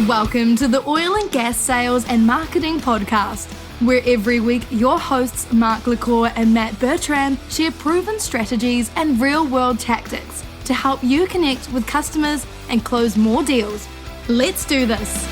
Welcome to the Oil and Gas Sales and Marketing Podcast, where every week your hosts Mark LaCour and Matt Bertram share proven strategies and real-world tactics to help you connect with customers and close more deals. Let's do this.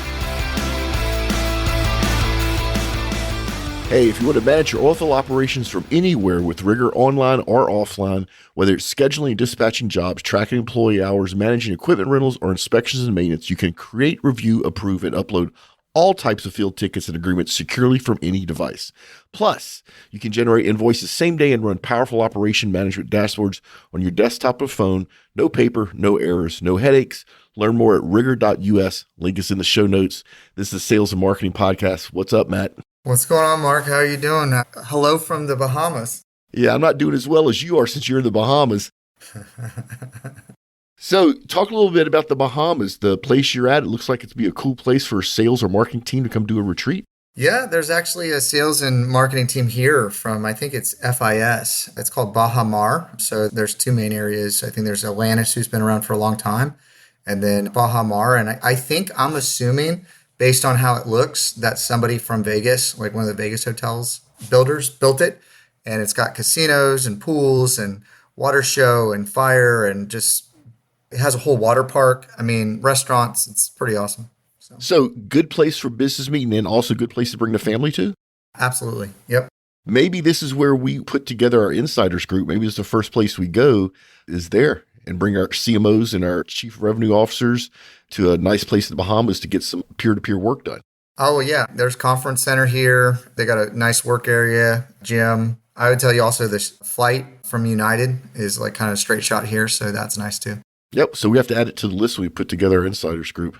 Hey, if you want to manage your oilfield operations from anywhere with rigor online or offline, whether it's scheduling and dispatching jobs, tracking employee hours, managing equipment rentals, or inspections and maintenance, you can create, review, approve, and upload all types of field tickets and agreements securely from any device. Plus, you can generate invoices same day and run powerful operation management dashboards on your desktop or phone. No paper, no errors, no headaches. Learn more at rigor.us. Link is in the show notes. This is the Sales and Marketing Podcast. What's up, Matt? What's going on, Mark? How are you doing? Hello from the Bahamas. Yeah, I'm not doing as well as you are since you're in the Bahamas. So talk a little bit about the Bahamas, the place you're at. It looks like it'd be a cool place for a sales or marketing team to come do a retreat. Yeah, there's actually a sales and marketing team here from, I think it's FIS. It's called Bahamas. So there's two main areas. I think there's Atlantis, who's been around for a long time, and then Bahamas. And I think I'm assuming, based on how it looks, that somebody from Vegas, like one of the Vegas hotels builders, built it. And it's got casinos and pools and water show and fire and just, it has a whole water park. I mean, restaurants. It's pretty awesome. So good place for business meeting and also good place to bring the family to? Absolutely. Yep. Maybe this is where we put together our insiders group. Maybe it's the first place we go is there and bring our CMOs and our chief revenue officers to a nice place in the Bahamas to get some peer-to-peer work done. Oh, yeah. There's conference center here. They got a nice work area, gym. I would tell you also this flight from United is like kind of a straight shot here. So that's nice too. Yep. So we have to add it to the list when we put together our insiders group.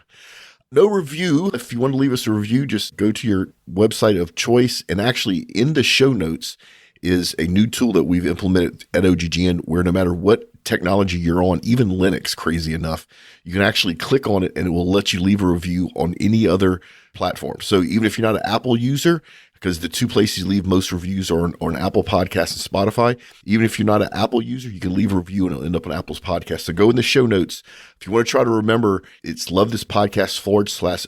No review. If you want to leave us a review, just go to your website of choice. And actually in the show notes is a new tool that we've implemented at OGGN where no matter what technology you're on, even Linux, crazy enough, you can actually click on it and it will let you leave a review on any other platform. So even if you're not an Apple user, because the two places you leave most reviews are on Apple Podcasts and Spotify. Even if you're not an Apple user, you can leave a review and it'll end up on Apple's podcast. So go in the show notes. If you want to try to remember, it's Love This Podcast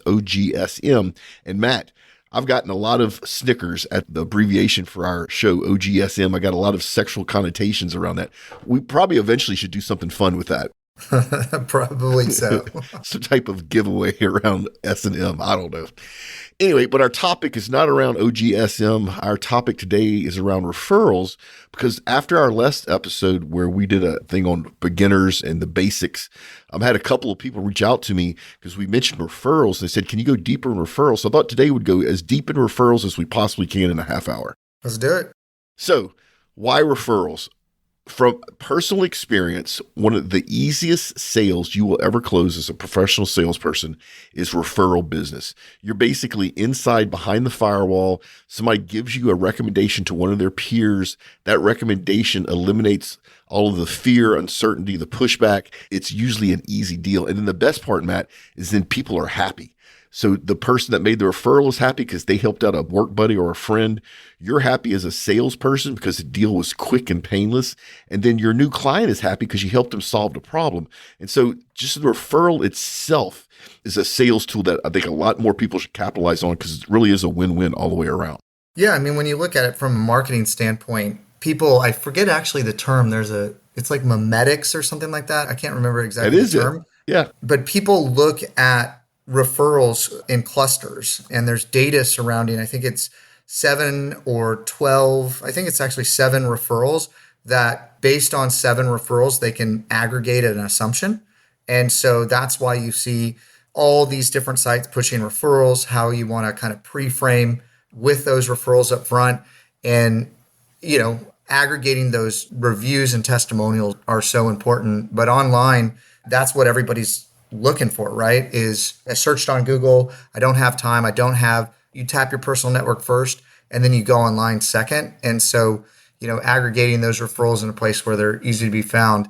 /OGSM. And Matt, I've gotten a lot of snickers at the abbreviation for our show, OGSM. I got a lot of sexual connotations around that. We probably eventually should do something fun with that. Probably so. Some type of giveaway around S&M. I don't know. Anyway, but our topic is not around OGSM. Our topic today is around referrals because after our last episode where we did a thing on beginners and the basics, I've had a couple of people reach out to me because we mentioned referrals. They said, can you go deeper in referrals? So I thought today would go as deep in referrals as we possibly can in a half hour. Let's do it. So why referrals? From personal experience, one of the easiest sales you will ever close as a professional salesperson is referral business. You're basically inside behind the firewall. Somebody gives you a recommendation to one of their peers. That recommendation eliminates all of the fear, uncertainty, the pushback. It's usually an easy deal. And then the best part, Matt, is then people are happy. So the person that made the referral is happy because they helped out a work buddy or a friend. You're happy as a salesperson because the deal was quick and painless. And then your new client is happy because you helped them solve the problem. And so just the referral itself is a sales tool that I think a lot more people should capitalize on because it really is a win-win all the way around. Yeah. I mean, when you look at it from a marketing standpoint, people, I forget actually the term. It's like memetics or something like that. I can't remember exactly the term. Yeah. But people look at referrals in clusters and there's data surrounding, I think it's 7 or 12, I think it's actually 7 referrals that based on 7 referrals, they can aggregate an assumption. And so that's why you see all these different sites pushing referrals, how you want to kind of pre-frame with those referrals up front. And, aggregating those reviews and testimonials are so important. But online, that's what everybody's looking for, right? Is I searched on Google. I don't have time. You tap your personal network first and then you go online second. And so, aggregating those referrals in a place where they're easy to be found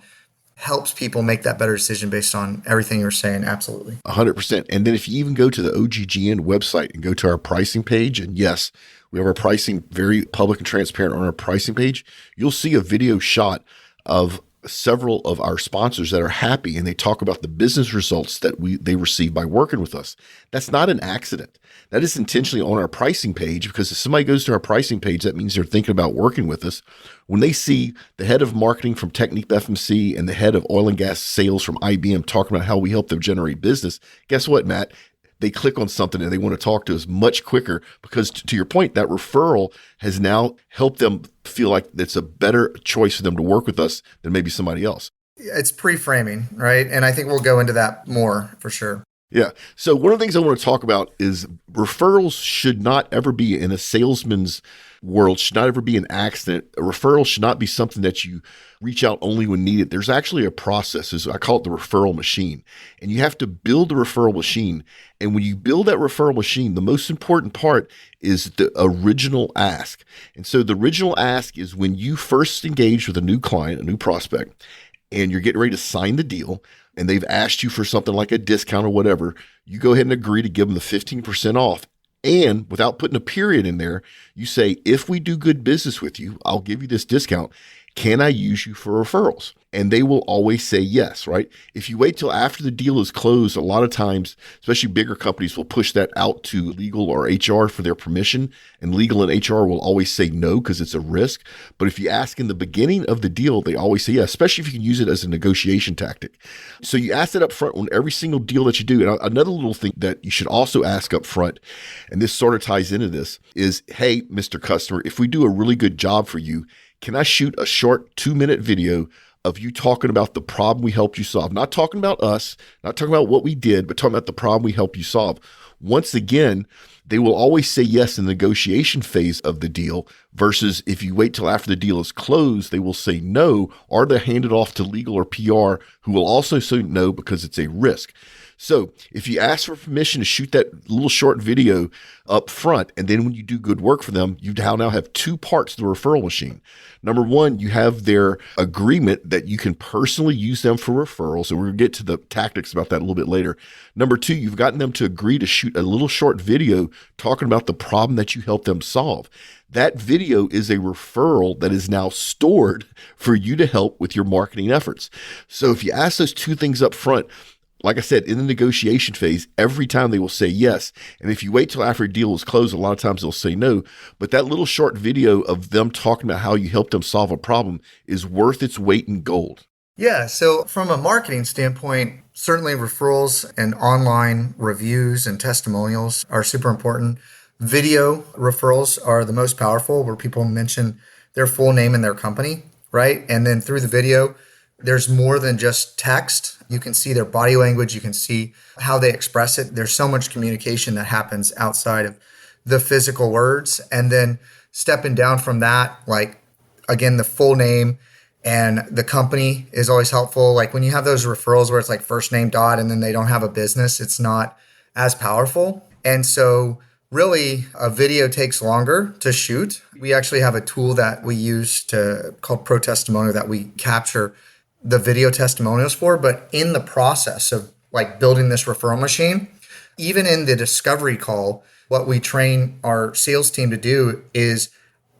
helps people make that better decision based on everything you're saying. Absolutely. 100%. And then if you even go to the OGGN website and go to our pricing page, and yes, we have our pricing very public and transparent on our pricing page, you'll see a video shot of several of our sponsors that are happy and they talk about the business results that they receive by working with us. That's not an accident. That is intentionally on our pricing page, because if somebody goes to our pricing page, that means they're thinking about working with us. When they see the head of marketing from Technique FMC and the head of oil and gas sales from IBM talking about how we help them generate business, guess what, Matt? They click on something and they want to talk to us much quicker, because to your point, that referral has now helped them feel like it's a better choice for them to work with us than maybe somebody else. It's pre-framing, right? And I think we'll go into that more for sure. Yeah. So one of the things I want to talk about is referrals should not ever be, in a salesman's world, should not ever be an accident. A referral should not be something that you reach out only when needed. There's actually a process. I call it the referral machine. And you have to build the referral machine. And when you build that referral machine, the most important part is the original ask. And so the original ask is when you first engage with a new client, a new prospect, and you're getting ready to sign the deal, and they've asked you for something like a discount or whatever, you go ahead and agree to give them the 15% off. And without putting a period in there, you say, if we do good business with you, I'll give you this discount. Can I use you for referrals? And they will always say yes, right? If you wait till after the deal is closed, a lot of times, especially bigger companies, will push that out to legal or HR for their permission. And legal and HR will always say no because it's a risk. But if you ask in the beginning of the deal, they always say yes, especially if you can use it as a negotiation tactic. So you ask that up front on every single deal that you do. And another little thing that you should also ask up front, and this sort of ties into this, is, hey, Mr. Customer, if we do a really good job for you, can I shoot a short 2-minute video of you talking about the problem we helped you solve? Not talking about us, not talking about what we did, but talking about the problem we helped you solve. Once again, they will always say yes in the negotiation phase of the deal, versus if you wait till after the deal is closed, they will say no, or they hand it off to legal or PR, who will also say no because it's a risk. So if you ask for permission to shoot that little short video up front, and then when you do good work for them, you now have two parts of the referral machine. Number one, you have their agreement that you can personally use them for referrals. And we're going to get to the tactics about that a little bit later. Number two, you've gotten them to agree to shoot a little short video talking about the problem that you helped them solve. That video is a referral that is now stored for you to help with your marketing efforts. So if you ask those two things up front, like I said, in the negotiation phase, every time they will say yes. And if you wait till after a deal is closed, a lot of times they'll say no. But that little short video of them talking about how you helped them solve a problem is worth its weight in gold. Yeah. So from a marketing standpoint, certainly referrals and online reviews and testimonials are super important. Video referrals are the most powerful, where people mention their full name and their company, right? And then through the video, there's more than just text. You can see their body language. You can see how they express it. There's so much communication that happens outside of the physical words. And then stepping down from that, like, again, the full name and the company is always helpful. Like when you have those referrals where it's like first name dot and then they don't have a business, it's not as powerful. And so really, a video takes longer to shoot. We actually have a tool that we use called Pro Testimonial that we capture the video testimonials for. But in the process of like building this referral machine, even in the discovery call, what we train our sales team to do is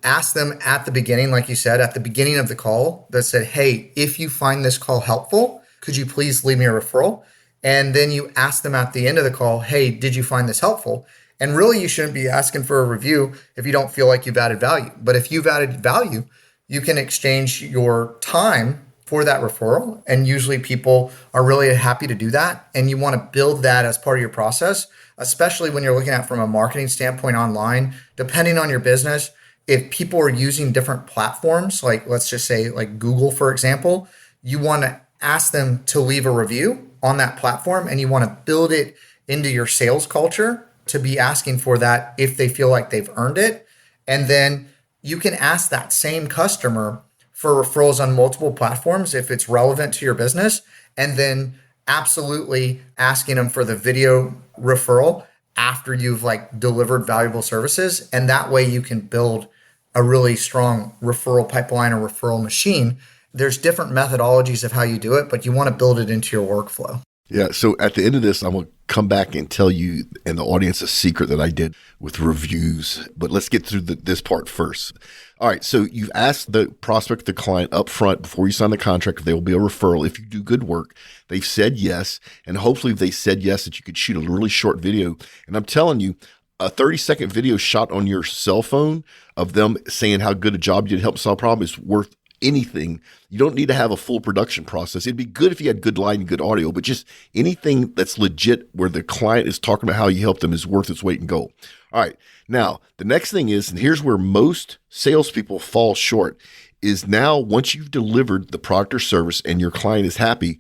ask them at the beginning, like you said, at the beginning of the call, that said, hey, if you find this call helpful, could you please leave me a referral? And then you ask them at the end of the call, hey, did you find this helpful? And really, you shouldn't be asking for a review if you don't feel like you've added value. But if you've added value, you can exchange your time for that referral. And usually people are really happy to do that. And you want to build that as part of your process, especially when you're looking at from a marketing standpoint online, depending on your business. If people are using different platforms, like let's just say like Google, for example, you want to ask them to leave a review on that platform, and you want to build it into your sales culture to be asking for that if they feel like they've earned it. And then you can ask that same customer for referrals on multiple platforms if it's relevant to your business, and then absolutely asking them for the video referral after you've like delivered valuable services. And that way you can build a really strong referral pipeline or referral machine. There's different methodologies of how you do it, but you want to build it into your workflow. Yeah. So at the end of this, I'm going to come back and tell you and the audience a secret that I did with reviews. But let's get through this part first. All right, so you've asked the prospect, the client up front before you sign the contract if they will be a referral. If you do good work, they've said yes. And hopefully if they said yes, that you could shoot a really short video. And I'm telling you, a 30-second video shot on your cell phone of them saying how good a job you did to help solve a problem is worth anything. You don't need to have a full production process. It'd be good if you had good lighting, good audio, but just anything that's legit where the client is talking about how you helped them is worth its weight in gold. All right. Now, the next thing is, and here's where most salespeople fall short, is now once you've delivered the product or service and your client is happy,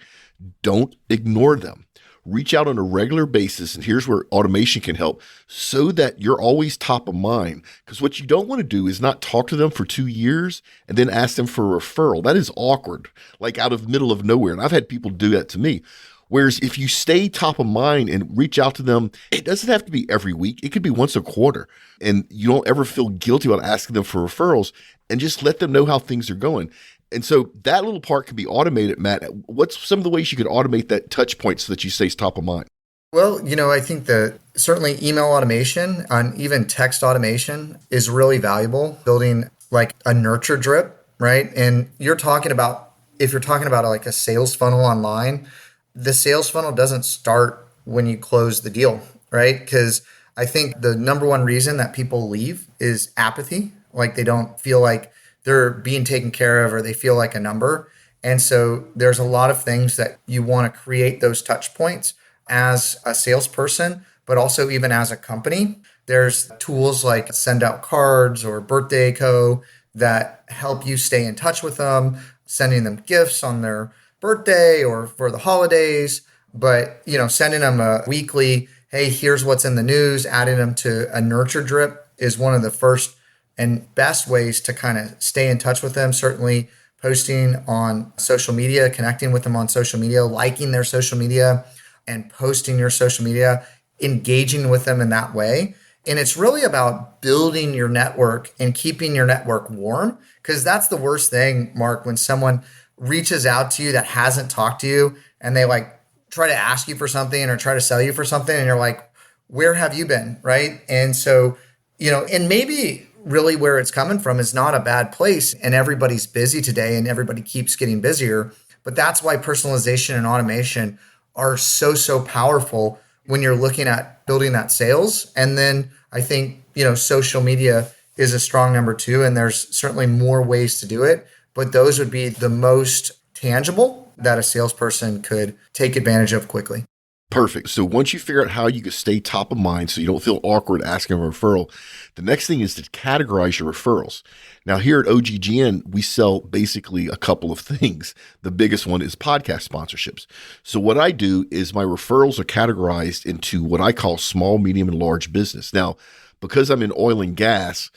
don't ignore them. Reach out on a regular basis, and here's where automation can help so that you're always top of mind. Because what you don't want to do is not talk to them for 2 years and then ask them for a referral. That is awkward, like out of the middle of nowhere. And I've had people do that to me. Whereas if you stay top of mind and reach out to them, it doesn't have to be every week. It could be once a quarter. And you don't ever feel guilty about asking them for referrals, and just let them know how things are going. And so that little part can be automated, Matt. What's some of the ways you could automate that touch point so that you stay top of mind? Well, I think that certainly email automation and even text automation is really valuable, building like a nurture drip, right? And if you're talking about like a sales funnel online, the sales funnel doesn't start when you close the deal, right? Because I think the number one reason that people leave is apathy. Like they don't feel like they're being taken care of, or they feel like a number. And so there's a lot of things that you want to create those touch points as a salesperson, but also even as a company. There's tools like Send Out Cards or Birthday Co. that help you stay in touch with them, sending them gifts on their birthday or for the holidays, but sending them a weekly, hey, here's what's in the news, adding them to a nurture drip is one of the first and best ways to kind of stay in touch with them. Certainly posting on social media, connecting with them on social media, liking their social media and posting your social media, engaging with them in that way. And it's really about building your network and keeping your network warm, because that's the worst thing, Mark, when someone reaches out to you that hasn't talked to you and they like try to ask you for something or try to sell you for something, and you're like, where have you been? Right. And so, and maybe really where it's coming from is not a bad place, and everybody's busy today and everybody keeps getting busier. But that's why personalization and automation are so powerful when you're looking at building that sales. And then I think, social media is a strong number 2, and there's certainly more ways to do it, but those would be the most tangible that a salesperson could take advantage of quickly. Perfect. So once you figure out how you can stay top of mind so you don't feel awkward asking a referral, the next thing is to categorize your referrals. Now here at OGGN, we sell basically a couple of things. The biggest one is podcast sponsorships. So what I do is my referrals are categorized into what I call small, medium, and large business. Now, because I'm in oil and gas,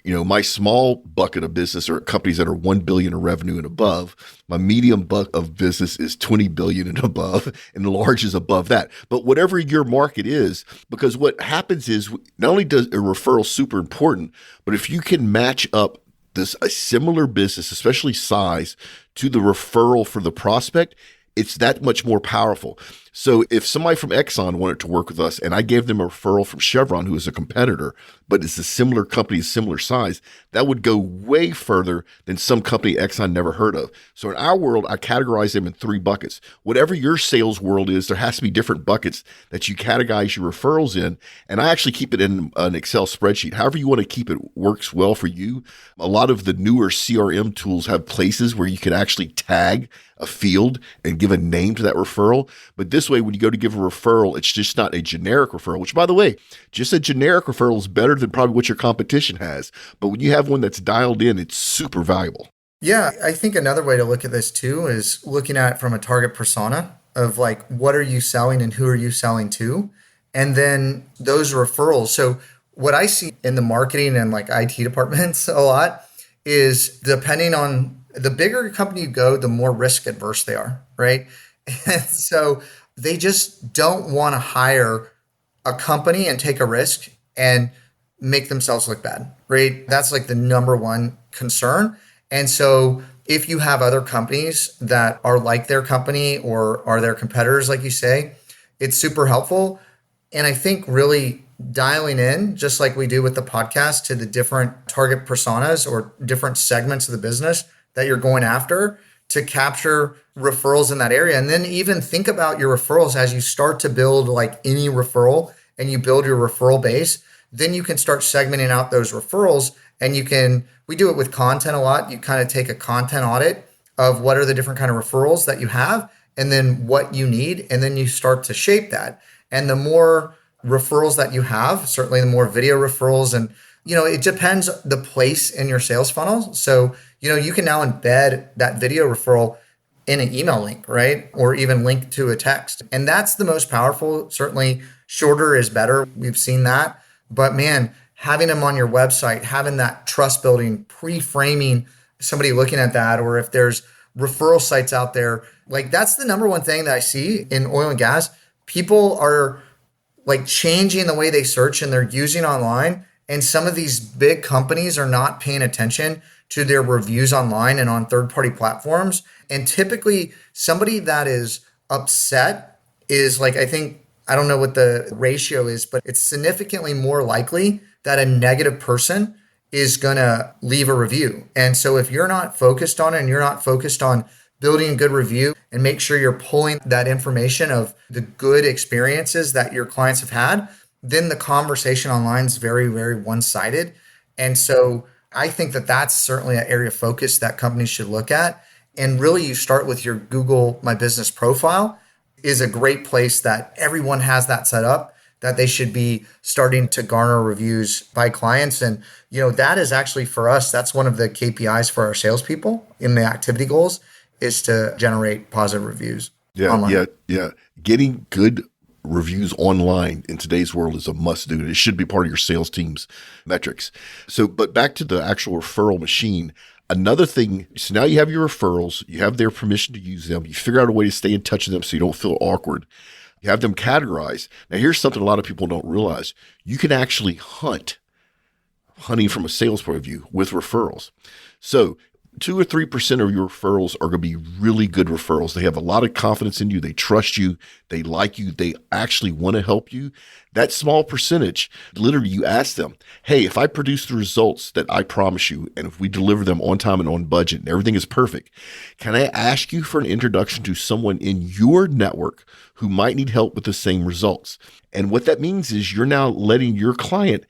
my small bucket of business are companies that are 1 billion in revenue and above. My medium bucket of business is 20 billion and above, and the large is above that. But whatever your market is, because what happens is not only does a referral super important, but if you can match up a similar business, especially size, to the referral for the prospect, it's that much more powerful. So if somebody from Exxon wanted to work with us and I gave them a referral from Chevron, who is a competitor, but it's a similar company, similar size, that would go way further than some company Exxon never heard of. So in our world, I categorize them in 3 buckets. Whatever your sales world is, there has to be different buckets that you categorize your referrals in. And I actually keep it in an Excel spreadsheet. However you want to keep it works well for you. A lot of the newer CRM tools have places where you can actually tag a field and give a name to that referral. But this way, when you go to give a referral, it's just not a generic referral, which, by the way, just a generic referral is better than probably what your competition has. But when you have one that's dialed in, it's super valuable. Yeah, I think another way to look at this too is looking at it from a target persona of like, what are you selling and who are you selling to? And then those referrals. So what I see in the marketing and like IT departments a lot is, depending on the bigger company you go, the more risk adverse they are, right? And so they just don't want to hire a company and take a risk and make themselves look bad, right? That's like the number one concern. And so if you have other companies that are like their company or are their competitors, like you say, it's super helpful. And I think really dialing in, just like we do with the podcast, to the different target personas or different segments of the business that you're going after to capture referrals in that area. And then even think about your referrals as you start to build like any referral and you build your referral base. Then you can start segmenting out those referrals, and we do it with content a lot. You kind of take a content audit of what are the different kind of referrals that you have and then what you need. And then you start to shape that. And the more referrals that you have, certainly the more video referrals, and, it depends the place in your sales funnel. So, you can now embed that video referral in an email link, right? Or even link to a text. And that's the most powerful. Certainly shorter is better. We've seen that. But man, having them on your website, having that trust building, pre-framing somebody looking at that, or if there's referral sites out there, like that's the number one thing that I see in oil and gas. People are like changing the way they search and they're using online. And some of these big companies are not paying attention to their reviews online and on third-party platforms. And typically somebody that is upset is like, I don't know what the ratio is, but it's significantly more likely that a negative person is going to leave a review. And so if you're not focused on it and you're not focused on building a good review and make sure you're pulling that information of the good experiences that your clients have had, then the conversation online is very, very one-sided. And so I think that that's certainly an area of focus that companies should look at. And really you start with your Google My Business profile is a great place that everyone has that set up, that they should be starting to garner reviews by clients. And, that is actually for us, that's one of the KPIs for our salespeople in the activity goals is to generate positive reviews online. Yeah. Getting good reviews online in today's world is a must do. It should be part of your sales team's metrics. So, but back to the actual referral machine. Another thing, so now you have your referrals, you have their permission to use them, you figure out a way to stay in touch with them so you don't feel awkward. You have them categorized. Now here's something a lot of people don't realize. You can actually hunting from a sales point of view with referrals. So 2 or 3% of your referrals are going to be really good referrals. They have a lot of confidence in you. They trust you. They like you. They actually want to help you. That small percentage, literally you ask them, hey, if I produce the results that I promise you, and if we deliver them on time and on budget and everything is perfect, can I ask you for an introduction to someone in your network who might need help with the same results? And what that means is you're now letting your client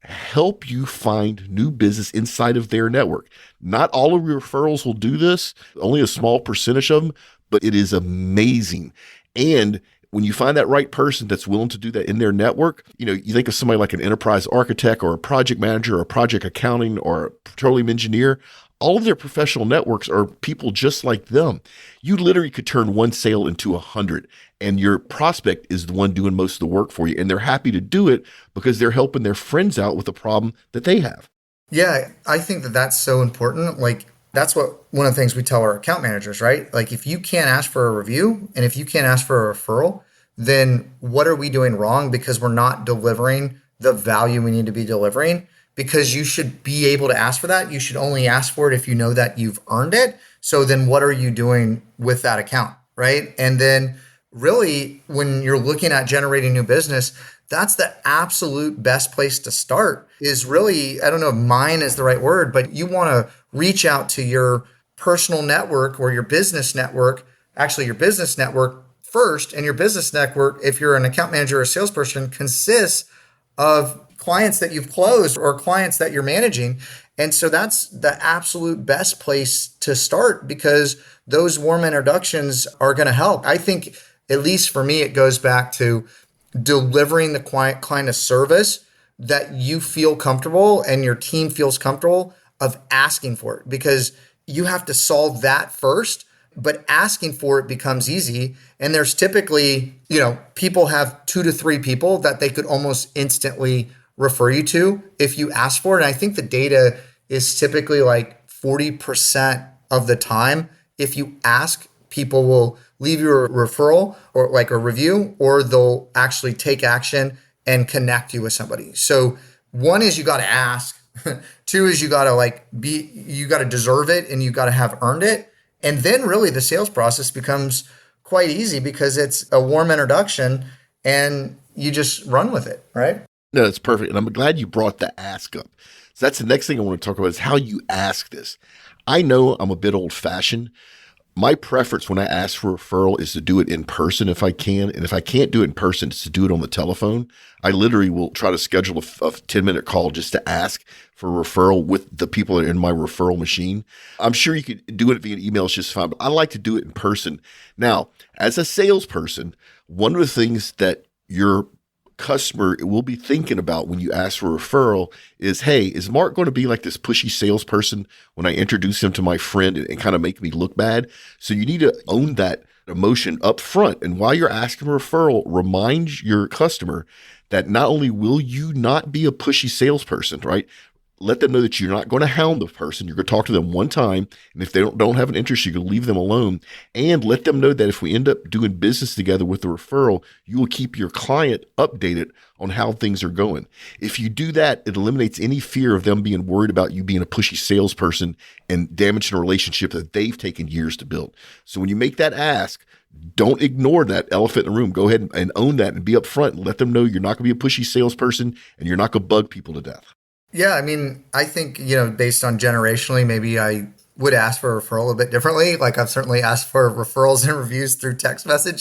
help you find new business inside of their network. Not all of your referrals will do this, only a small percentage of them, but it is amazing. And when you find that right person that's willing to do that in their network, you think of somebody like an enterprise architect or a project manager or a project accounting or a petroleum engineer, all of their professional networks are people just like them. You literally could turn one sale into 100, and your prospect is the one doing most of the work for you. And they're happy to do it because they're helping their friends out with a problem that they have. Yeah, I think that that's so important. Like that's one of the things we tell our account managers, right? Like if you can't ask for a review and if you can't ask for a referral, then what are we doing wrong? Because we're not delivering the value we need to be delivering. Because you should be able to ask for that. You should only ask for it if you know that you've earned it. So then what are you doing with that account, right? And then really when you're looking at generating new business, that's the absolute best place to start is really, I don't know if mine is the right word, but you want to reach out to your personal network or your business network, actually your business network first. And your business network, if you're an account manager or a salesperson, consists of clients that you've closed or clients that you're managing. And so that's the absolute best place to start because those warm introductions are going to help. I think, at least for me, it goes back to delivering the client a service that you feel comfortable and your team feels comfortable of asking for it because you have to solve that first, but asking for it becomes easy. And there's typically, people have 2 to 3 people that they could almost instantly refer you to if you ask for it. And I think the data is typically like 40% of the time, if you ask, people will leave you a referral or like a review, or they'll actually take action and connect you with somebody. So one is you got to ask. 2 is you got to you got to deserve it and you got to have earned it. And then really the sales process becomes quite easy because it's a warm introduction and you just run with it, right? No, that's perfect. And I'm glad you brought the ask up. So that's the next thing I want to talk about is how you ask this. I know I'm a bit old fashioned. My preference when I ask for a referral is to do it in person if I can. And if I can't do it in person, it's to do it on the telephone. I literally will try to schedule a 10-minute call just to ask for a referral with the people that are in my referral machine. I'm sure you could do it via email, it's just fine, but I like to do it in person. Now, as a salesperson, one of the things that your customer will be thinking about when you ask for a referral is, hey, is Mark going to be like this pushy salesperson when I introduce him to my friend and kind of make me look bad? So you need to own that emotion up front. And while you're asking for a referral, remind your customer that not only will you not be a pushy salesperson, right? Let them know that you're not going to hound the person. You're going to talk to them one time. And if they don't have an interest, you can leave them alone. And let them know that if we end up doing business together with the referral, you will keep your client updated on how things are going. If you do that, it eliminates any fear of them being worried about you being a pushy salesperson and damaging a relationship that they've taken years to build. So when you make that ask, don't ignore that elephant in the room. Go ahead and own that and be upfront and let them know you're not going to be a pushy salesperson and you're not going to bug people to death. Yeah, I mean, I think, based on generationally, maybe I would ask for a referral a bit differently. Like I've certainly asked for referrals and reviews through text message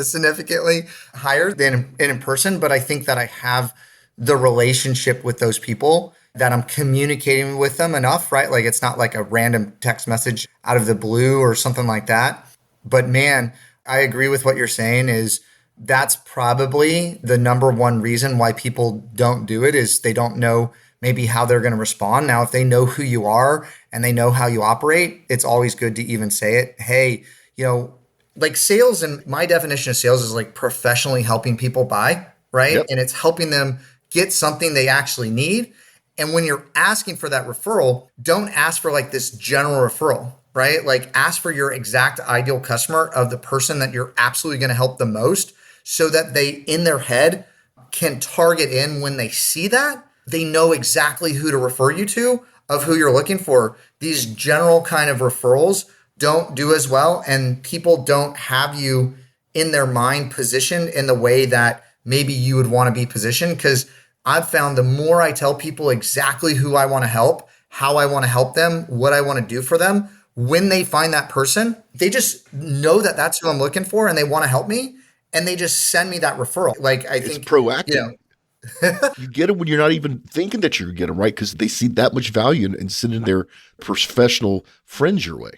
significantly higher than in person. But I think that I have the relationship with those people that I'm communicating with them enough, right? Like it's not like a random text message out of the blue or something like that. But man, I agree with what you're saying is that's probably the number one reason why people don't do it is they don't know maybe how they're going to respond. Now, if they know who you are and they know how you operate, it's always good to even say it. Hey, like sales, and my definition of sales is like professionally helping people buy, right? Yep. And it's helping them get something they actually need. And when you're asking for that referral, don't ask for like this general referral, right? Like ask for your exact ideal customer of the person that you're absolutely going to help the most so that they in their head can target in when they see that. They know exactly who to refer you to of who you're looking for. These general kind of referrals don't do as well. And people don't have you in their mind positioned in the way that maybe you would want to be positioned. Because I've found the more I tell people exactly who I want to help, how I want to help them, what I want to do for them, when they find that person, they just know that that's who I'm looking for and they want to help me. And they just send me that referral. Like I think it's proactive. You get them when you're not even thinking that you're going to get them, right? Because they see that much value in sending their professional friends your way.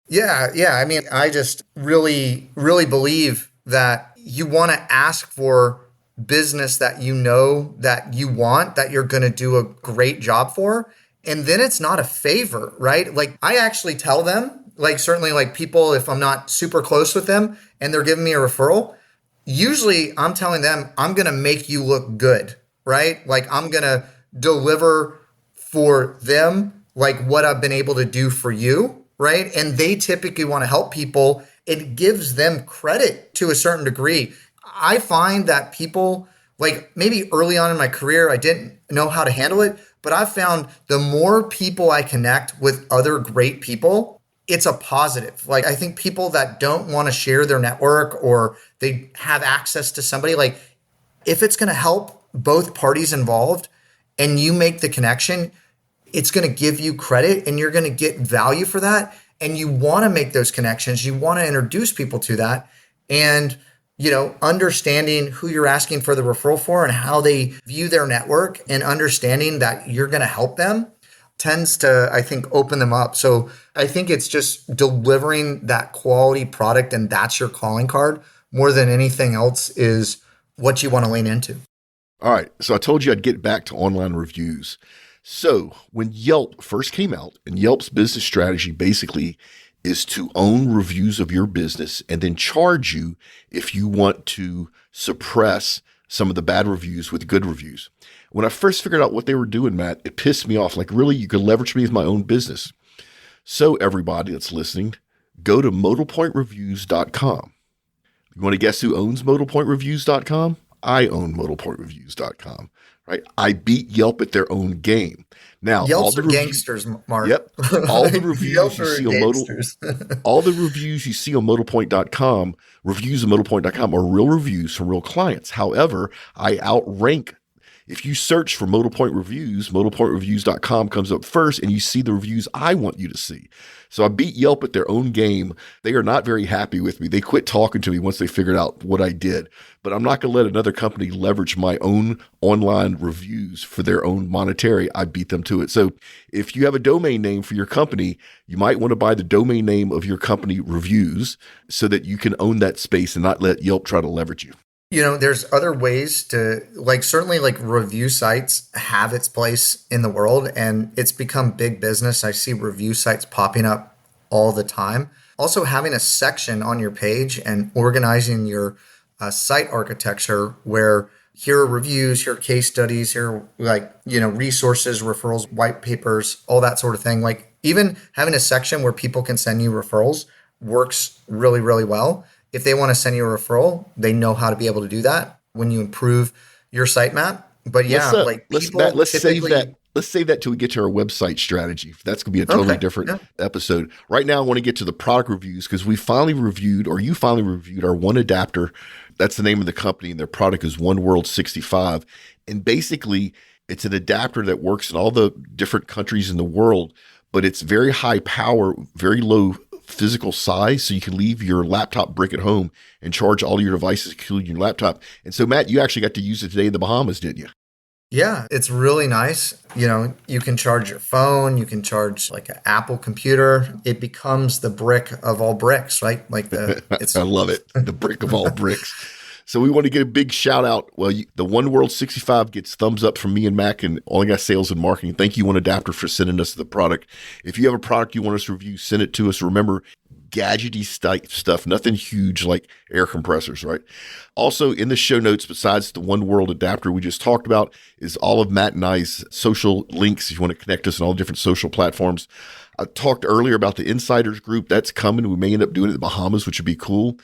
Yeah. I mean, I just really, really believe that you want to ask for business that you know that you want, that you're going to do a great job for. And then it's not a favor, right? Like I actually tell them, like certainly like people, if I'm not super close with them and they're giving me a referral, usually I'm telling them, I'm going to make you look good, right? Like I'm going to deliver for them, like what I've been able to do for you, right? And they typically want to help people. It gives them credit to a certain degree. I find that people, like maybe early on in my career, I didn't know how to handle it, but I've found the more people I connect with other great people, it's a positive. Like I think people that don't want to share their network or they have access to somebody, like if it's going to help both parties involved and you make the connection, it's going to give you credit and you're going to get value for that. And you want to make those connections. You want to introduce people to that. And, understanding who you're asking for the referral for and how they view their network and understanding that you're going to help them tends to, I think, open them up. So I think it's just delivering that quality product and that's your calling card more than anything else is what you want to lean into. All right. So I told you I'd get back to online reviews. So when Yelp first came out, and Yelp's business strategy basically is to own reviews of your business and then charge you if you want to suppress some of the bad reviews with good reviews. When I first figured out what they were doing, Matt, it pissed me off. Like, really, you could leverage me with my own business. So everybody that's listening, go to modalpointreviews.com. You want to guess who owns modalpointreviews.com? I own ModalPointReviews.com, right? I beat Yelp at their own game. Now, Yelps are gangsters, Mark. Yep. All the reviews you see on gangsters. all the reviews you see on ModalPoint.com, reviews of ModalPoint.com are real reviews from real clients. However, I outrank. If you search for Modal Point Reviews, ModalPointReviews.com comes up first, and you see the reviews I want you to see. So I beat Yelp at their own game. They are not very happy with me. They quit talking to me once they figured out what I did. But I'm not going to let another company leverage my own online reviews for their own monetary. I beat them to it. So if you have a domain name for your company, you might want to buy the domain name of your company reviews so that you can own that space and not let Yelp try to leverage you. There's other ways to certainly review sites have its place in the world, and it's become big business. I see review sites popping up all the time. Also, having a section on your page and organizing your site architecture where here are reviews, here are case studies, here are resources, referrals, white papers, all that sort of thing. Even having a section where people can send you referrals works really, really well. If they want to send you a referral, they know how to be able to do that when you improve your sitemap. But yeah, let's save that till we get to our website strategy. That's going to be a totally different episode. Right now, I want to get to the product reviews because you finally reviewed our One Adapter. That's the name of the company, and their product is OneWorld 65. And basically, it's an adapter that works in all the different countries in the world, but it's very high power, very low physical size, so you can leave your laptop brick at home and charge all your devices, including your laptop. And so, Matt, you actually got to use it today in the Bahamas, didn't you? Yeah, it's really nice. You can charge your phone, you can charge an Apple computer. It becomes the brick of all bricks, right? I love it. The brick of all bricks. So we want to get a big shout out. Well, the OneWorld 65 gets thumbs up from me and Mac and All I Got Sales and Marketing. Thank you, One Adapter, for sending us the product. If you have a product you want us to review, send it to us. Remember, gadgety stuff, nothing huge like air compressors, right? Also, in the show notes, besides the OneWorld adapter we just talked about, is all of Matt and I's social links if you want to connect us on all different social platforms. I talked earlier about the Insiders group. That's coming. We may end up doing it in the Bahamas, which would be cool.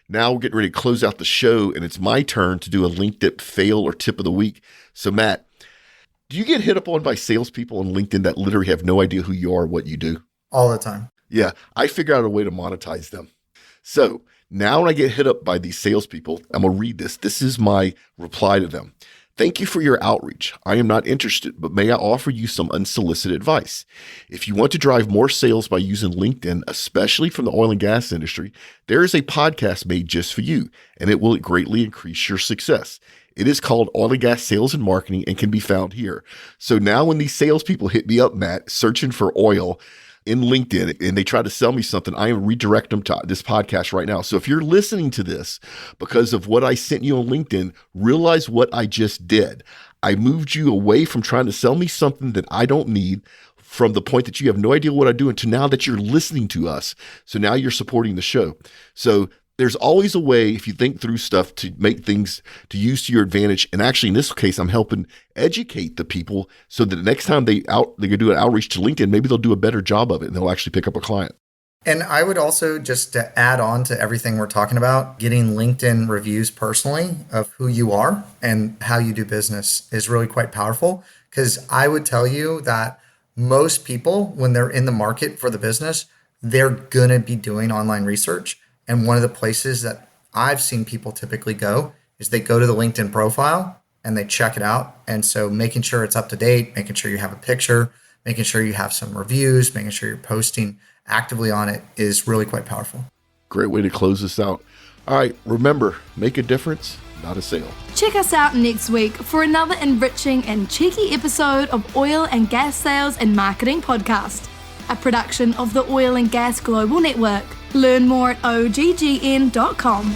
Now we're getting ready to close out the show, and it's my turn to do a LinkedIn fail or tip of the week. So, Matt, do you get hit up on by salespeople on LinkedIn that literally have no idea who you are or what you do? All the time. Yeah, I figure out a way to monetize them. So now when I get hit up by these salespeople, I'm going to read this. This is my reply to them. Thank you for your outreach. I am not interested, but may I offer you some unsolicited advice? If you want to drive more sales by using LinkedIn, especially from the oil and gas industry, there is a podcast made just for you, and it will greatly increase your success. It is called Oil and Gas Sales and Marketing and can be found here. So now when these salespeople hit me up, Matt, searching for oil in LinkedIn, and they try to sell me something, I redirect them to this podcast right now. So if you're listening to this because of what I sent you on LinkedIn, realize what I just did. I moved you away from trying to sell me something that I don't need, from the point that you have no idea what I do, to now that you're listening to us. So now you're supporting the show. So there's always a way, if you think through stuff, to make things to use to your advantage. And actually, in this case, I'm helping educate the people so that the next time they do an outreach to LinkedIn, maybe they'll do a better job of it and they'll actually pick up a client. And I would also, just to add on to everything we're talking about, getting LinkedIn reviews personally of who you are and how you do business is really quite powerful. Because I would tell you that most people, when they're in the market for the business, they're going to be doing online research. And one of the places that I've seen people typically go is they go to the LinkedIn profile and they check it out. And so making sure it's up to date, making sure you have a picture, making sure you have some reviews, making sure you're posting actively on it is really quite powerful. Great way to close this out. All right, remember, make a difference, not a sale. Check us out next week for another enriching and cheeky episode of Oil and Gas Sales and Marketing Podcast, a production of the Oil and Gas Global Network. Learn more at OGGN.com.